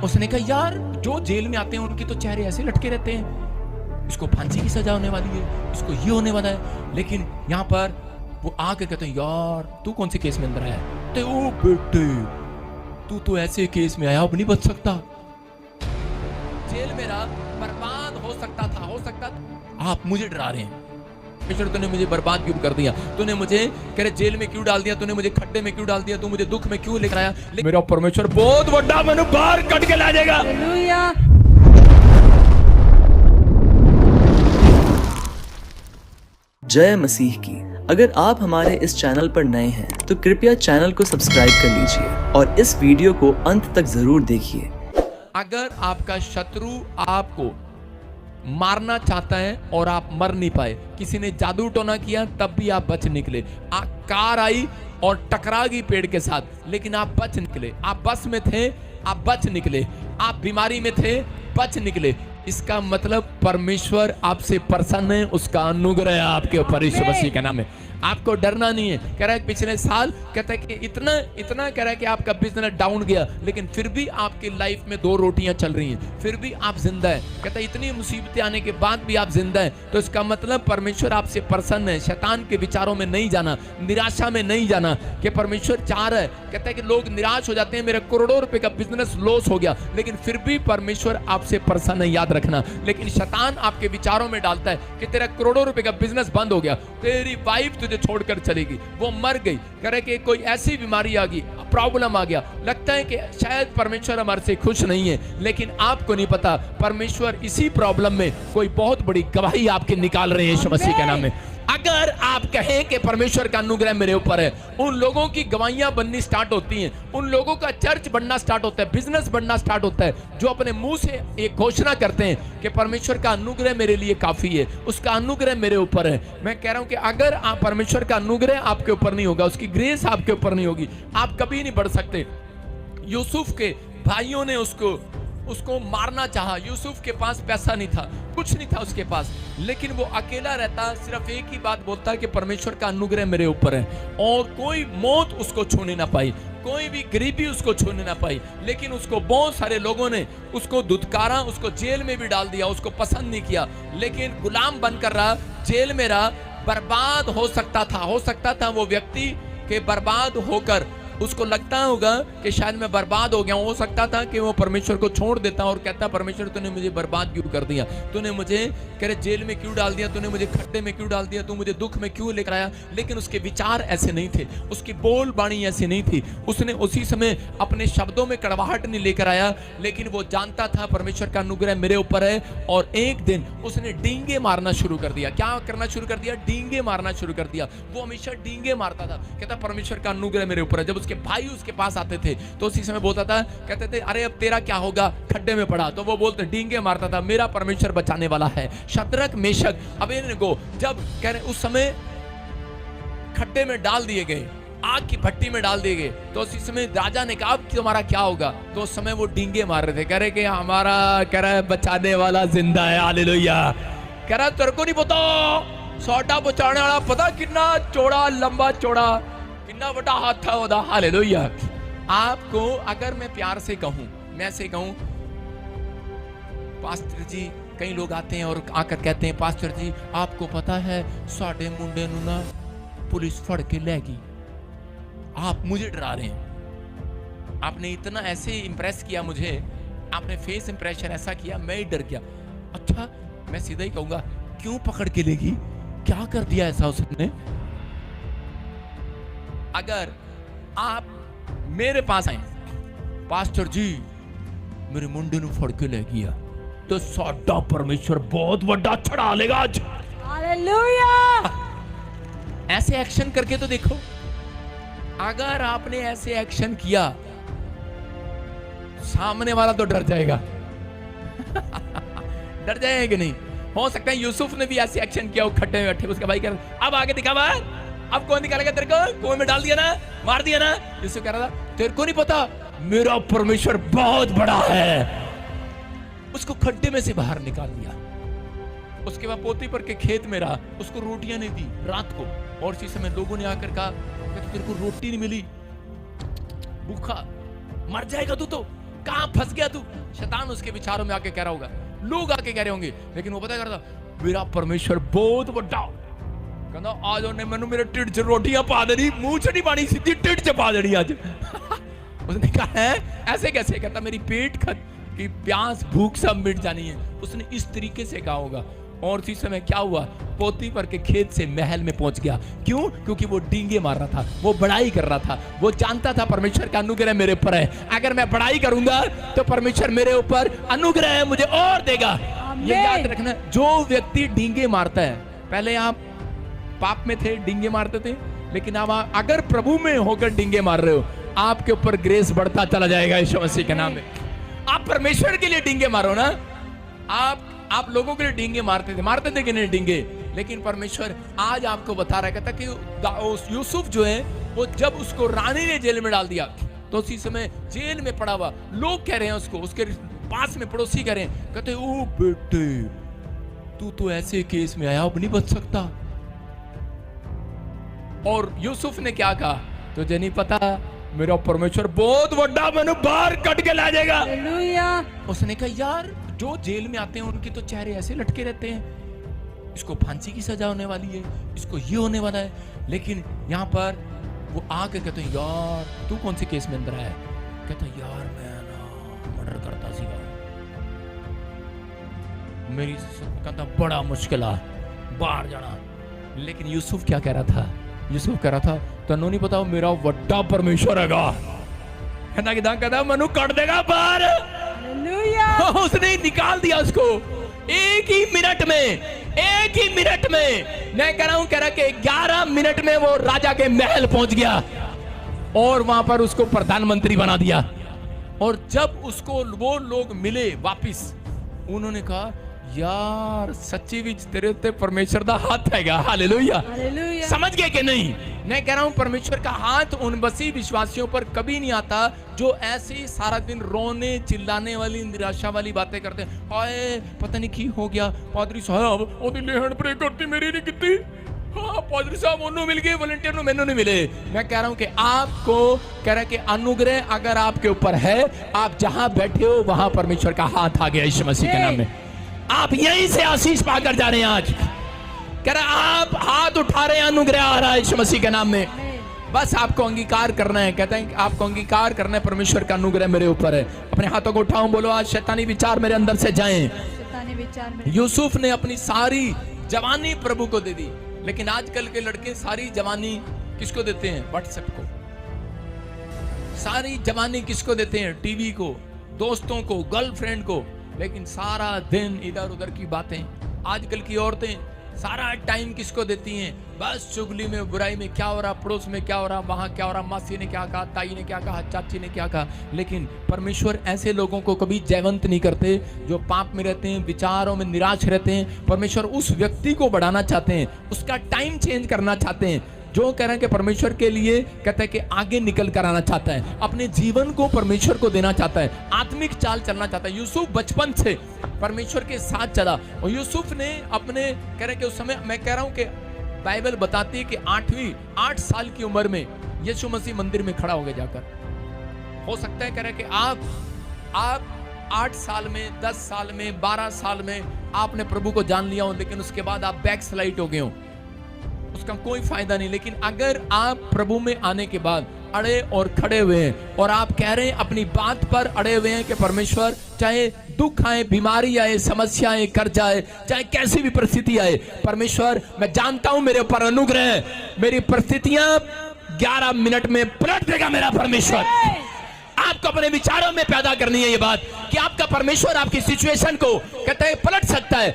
उसने कहा यार जो जेल में आते हैं उनके तो चेहरे ऐसे लटके रहते हैं, इसको फांसी की सजा होने वाली है, इसको ये होने वाला है। लेकिन यहाँ पर वो आकर कहते हैं यार तू कौन से केस में अंदर आया? तो ओ बेटे तू तो ऐसे केस में आया, अब नहीं बच सकता, जेल मेरा बर्बाद हो सकता था, हो सकता था। आप मुझे डरा रहे हैं, परमेश्वर तूने मुझे बर्बाद क्यों कर दिया, तूने मुझे कह रहे जेल में क्यों डाल दिया, तूने मुझे खड्डे में क्यों डाल दिया, तू मुझे दुख में क्यों लेकर आया? मेरा परमेश्वर बहुत बड़ा मैंने बाहर कट के ला जाएगा। हालेलुया। जय मसीह की। अगर आप हमारे इस चैनल पर नए हैं तो कृपया चैनल को सब्सक्राइब कर लीजिए और इस वीडियो को अंत तक जरूर देखिए। अगर आपका शत्रु आपको मारना चाहता है और आप मर नहीं पाए, किसी ने जादू टोना किया तब भी आप बच निकले, कार आई और टकरा गई पेड़ के साथ लेकिन आप बच निकले, आप बस में थे आप बच निकले, आप बीमारी में थे बच निकले, इसका मतलब परमेश्वर आपसे प्रसन्न है, उसका अनुग्रह आपके ऊपर यीशु मसीह के नाम में। आपको डरना नहीं है। कह रहा है पिछले साल कहता है कि इतना कह रहा है कि आपका बिजनेस डाउन गया लेकिन फिर भी आपकी लाइफ में 2 रोटियां चल रही हैं, फिर भी आप जिंदा है। कहता है इतनी मुसीबतें आने के बाद भी आप जिंदा है, तो इसका मतलब परमेश्वर आपसे प्रसन्न है। शैतान के विचारों में नहीं जाना, निराशा में नहीं जाना कि परमेश्वर चाह रहा है। कहता है कि लोग निराश हो जाते हैं, मेरा करोड़ों रुपए का बिजनेस लॉस हो गया, लेकिन फिर भी परमेश्वर आपसे प्रसन्न है, याद रखना। लेकिन शैतान आपके विचारों में डालता है कि तेरा करोड़ों रुपए का बिजनेस बंद हो गया, तेरी वाइफ तुझे छोड़कर चलेगी, वो मर गई, करे कि कोई ऐसी बीमारी आ गई, प्रॉब्लम आ गया, लगता है कि शायद परमेश्वर हमारे से खुश नहीं है, लेकिन आपको नहीं पता परमेश्वर इसी प्रॉब्लम में कोई बहुत बड़ी गवाही आपके निकाल रहे हैं यीशु मसीह के नाम में। अगर आप कहें कि परमेश्वर का अनुग्रह मेरे ऊपर है, उन लोगों की गवाहियां बननी स्टार्ट होती हैं, उन लोगों का चर्च बनना स्टार्ट होता है, बिजनेस बनना स्टार्ट होता है, जो अपने मुंह से एक घोषणा करते हैं कि परमेश्वर का अनुग्रह मेरे लिए काफी है, उसका अनुग्रह मेरे ऊपर है। मैं कह रहा हूं कि अगर आप परमेश्वर का अनुग्रह आपके ऊपर नहीं होगा, उसकी ग्रेस आपके ऊपर नहीं होगी, आप कभी नहीं बढ़ सकते। यूसुफ के भाइयों ने उसको मारना चाहा, यूसुफ के पास पैसा नहीं था, कुछ नहीं था उसके पास, लेकिन वो अकेला रहता, सिर्फ एक ही बात बोलता कि परमेश्वर का अनुग्रह मेरे ऊपर है, और कोई मौत उसको छूने ना पाई, कोई भी गरीबी उसको छूने ना पाई। लेकिन उसको बहुत सारे लोगों ने उसको धुतकारा, उसको जेल में भी डाल दिया, उसको पसंद नहीं किया, लेकिन गुलाम बनकर रहा, जेल में रहा, बर्बाद हो सकता था वो व्यक्ति के बर्बाद होकर उसको लगता होगा कि शायद मैं बर्बाद हो गया हूं, हो सकता था कि वो परमेश्वर को छोड़ देता और कहता परमेश्वर तूने मुझे बर्बाद क्यों कर दिया, तूने मुझे कह रहे जेल में क्यों डाल दिया, तूने मुझे खड्डे में क्यों डाल दिया, तू मुझे दुख में क्यों लेकर आया। लेकिन उसके विचार ऐसे नहीं थे, उसकी बोल बाणी ऐसी नहीं थी, उसने उसी समय अपने शब्दों में कड़वाहट नहीं लेकर आया, लेकिन वो जानता था परमेश्वर का अनुग्रह मेरे ऊपर है। और एक दिन उसने डींगे मारना शुरू कर दिया। क्या करना शुरू कर दिया? डींगे मारना शुरू कर दिया। वो हमेशा डींगे मारता था, कहता परमेश्वर का अनुग्रह मेरे ऊपर है। जब उसके भाई उसके पास आते थे तो उसी समय बोलता था, कहते थे अरे अब तेरा क्या होगा, खड्डे में पड़ा, तो वो बोलते डींगे मारता था, मेरा परमेश्वर बचाने वाला है। शद्रक मेशक अबेदनगो जब कह रहे उस समय खड्डे में डाल दिए गए, आग की भट्टी में डाल दिए गए, तो उसी समय राजा ने कहा तुम्हारा क्या होगा, तो उस समय वो डींगे मार रहे थे, कह रहे कि हमारा कह रहा है बचाने वाला जिंदा है, हालेलुया। कह रहा तेरे को नहीं पता सोटा बचाने वाला पता कितना चौड़ा, लंबा चौड़ा, कितना बड़ा हाथ था ओदा, हालेलुया। आपको अगर मैं प्यार से कहूं, मैं से कहूं पास्टर जी, कई लोग आते हैं और आकर कहते हैं पास्टर जी आपको पता है साडे मुंडे नु ना पुलिस फड़ के ले गई, आप मुझे डरा रहे हैं। आपने इतना ऐसे इंप्रेस किया मुझे, आपने फेस इंप्रेशन ऐसा किया, मैं ही डर गया। अच्छा मैं सीधा ही कहूंगा क्यों पकड़ के लेगी, क्या कर दिया ऐसा उसने? अगर आप मेरे पास आए पास्टर जी मेरे मुंडे नु फड़ के ले गया, तो साडा परमेश्वर बहुत बड़ा चढ़ा लेगा आज, हालेलुया। ऐसे एक्शन करके तो देखो। अगर आपने ऐसे एक्शन किया सामने वाला तो डर जाएगा डर जाएगा कि नहीं? हो सकता है यूसुफ ने भी ऐसे एक्शन किया, वो खड्डे में बैठे, उसका भाई कह रहा अब आगे दिखा बाहर, अब कौन निकालेगा तेरे को, कुएं में डाल दिया ना, मार दिया ना। यूसुफ कह रहा था तेरे को नहीं पता मेरा परमेश्वर बहुत बड़ा है, उसको खड्डे में से बाहर निकाल दिया। उसके बाद पोती पर के खेत में रहा, उसको रोटियां नहीं दी रात को, और इसी समय लोगों ने आकर कहा तेरे को रोटी नहीं मिली, भूखा मर जाएगा तू तो, कहां फंस गया तू। शैतान उसके विचारों में आके कह रहा होगा, लोग आके कह रहे होंगे, लेकिन वो पता करता मेरा परमेश्वर बहुत बड़ा कहना आज उन्हें मैंने मेरे टिड च रोटियां पा देनी, मुंह च नहीं पानी, सीधी टिड च पा देनी आज। उसने कहा है ऐसे कैसे, कहता मेरी पेट की प्यास भूख सब मिट जानी है। उसने इस तरीके से कहा होगा। और उसी समय क्या हुआ, पोतीफर के खेत से महल में पहुंच गया। क्यों? क्योंकि वो डींगे मार रहा था, वो बड़ाई कर रहा था, वो जानता था परमेश्वर का अनुग्रह मेरे ऊपर है, अगर मैं बड़ाई करूंगा तो परमेश्वर मेरे ऊपर अनुग्रह है, मुझे और देगा। ये याद रखना, जो व्यक्ति डींगे मारता है, पहले आप पाप में थे, डींगे मारते थे, लेकिन अब अगर प्रभु में होकर डींगे मार रहे हो, आपके ऊपर ग्रेस बढ़ता चला जाएगा यीशु मसीह के नाम में। आप परमेश्वर के लिए डींगे मारो ना। आप लोगों के लिए डींगे मारते थे कि नहीं डींगे, लेकिन परमेश्वर आज आपको बता रहा है कि यूसुफ जो है वो जब उसको रानी ने जेल में डाल दिया तो उसी समय जेल में पड़ा हुआ लोग कह रहे हैं उसको, उसके पास में पड़ोसी कह रहे हैं, कहते ओ बेटे तू तो ऐसे केस में आया, अब नहीं बच सकता। और यूसुफ ने क्या कहा, तुझे नहीं पता मेरा परमेश्वर बहुत बड़ा, मैंने बाहर कट के ला जाएगा। उसने कहा यार जो जेल में आते हैं उनके तो चेहरे ऐसे लटके रहते हैं, इसको फांसी की सजा होने वाली है, इसको ये होने वाला है, लेकिन यहाँ पर वो आके कहते हैं यार तू कौन से केस में अंदर आया? कहता यार मैं ना मर्डर करता सीगा, मेरी कहता बड़ा मुश्किल है बाहर जाना। लेकिन यूसुफ क्या कह रहा था? यूसुफ कह रहा था तन्नू नहीं पता मेरा वड्डा परमेश्वर हैगा, कहना कि कहता मनु कट देगा बाहर। उसने निकाल दिया उसको एक ही मिनट में। मैं कह रहा हूं कि 11 मिनट में वो राजा के महल पहुंच गया और वहां पर उसको प्रधानमंत्री बना दिया। और जब उसको वो लोग मिले वापिस, उन्होंने कहा यार सच्ची भी तेरे ते परमेश्वर दा हाथ हैगा। हालेलुया, समझ गए कि नहीं? मैं कह रहा हूं परमेश्वर का हाथ उन बसी विश्वासियों पर कभी नहीं आता जो ऐसे सारा दिन रोने चिल्लाने वाली निराशा वाली बातें करते हैं। आए पता नहीं की हो गया पादरी साहब ओदी लेहन प्रे करती मेरी नहीं कितनी, हाँ पादरी साहब उन्होंने मिल गए, वॉलंटियर मैंने नहीं मिले। मैं कह रहा हूं कि आपको कह रहा कि अनुग्रह अगर आपके ऊपर है, आप जहां बैठे हो वहां परमेश्वर का हाथ आ गया यीशु मसीह के नाम में। आप यहीं से आशीष पाकर जा रहे हैं। आज कह रहा आप हाथ उठा रहे हैं, अनुग्रह आ रहा है यीशु मसीह के नाम में। बस आपको अंगीकार करना है। कहते हैं आपको अंगीकार करना है परमेश्वर का अनुग्रह मेरे ऊपर है। अपने हाथों को उठाओ, बोलो आज शैतानी विचार मेरे अंदर से जाएं। यूसुफ ने अपनी सारी जवानी प्रभु को दे दी, लेकिन आजकल के लड़के सारी जवानी किसको देते हैं? व्हाट्सएप को। सारी जवानी किसको देते हैं? टीवी को, दोस्तों को, गर्लफ्रेंड को। लेकिन सारा दिन इधर उधर की बातें। आजकल की औरतें सारा टाइम किसको देती हैं? बस चुगली में, बुराई में, क्या हो रहा पड़ोस में, क्या हो रहा वहां, क्या हो रहा मासी ने क्या कहा, ताई ने क्या कहा, चाची ने क्या कहा। लेकिन परमेश्वर ऐसे लोगों को कभी जयवंत नहीं करते जो पाप में रहते हैं, विचारों में निराश रहते हैं। परमेश्वर उस व्यक्ति को बढ़ाना चाहते हैं, उसका टाइम चेंज करना चाहते हैं, जो कह रहे हैं कि परमेश्वर के लिए कहता है कि आगे निकल कर आना चाहता है, अपने जीवन को परमेश्वर को देना चाहता है, आत्मिक चाल चलना चाहता है। यूसुफ बचपन से परमेश्वर के साथ चला और यूसुफ ने अपने कह रहे कि उस समय, मैं कह रहा हूं कि बाइबल बताती है कि 8 साल की उम्र में यीशु मसीह मंदिर में खड़ा हो गया जाकर। हो सकता है कह रहे कि आप 8 साल में, 10 साल में, 12 साल में आपने प्रभु को जान लिया हो, लेकिन उसके बाद आप बैक स्लाइड हो गए हो, उसका कोई फायदा नहीं। लेकिन अगर आप प्रभु में आने के बाद अड़े और खड़े हुए हैं और आप कह रहे हैं, अपनी बात पर अड़े हुए हैं कि परमेश्वर चाहे दुख आए, बीमारी आए, समस्या आए, कर्जा आए, चाहे कैसी भी परिस्थिति आए, परमेश्वर मैं जानता हूं मेरे ऊपर अनुग्रह है, मेरी परिस्थितियां 11 मिनट में पलट देगा मेरा परमेश्वर। आपको अपने विचारों में पैदा करनी है ये बात कि आपका परमेश्वर आपकी सिचुएशन को कहते हैं पलट सकता है।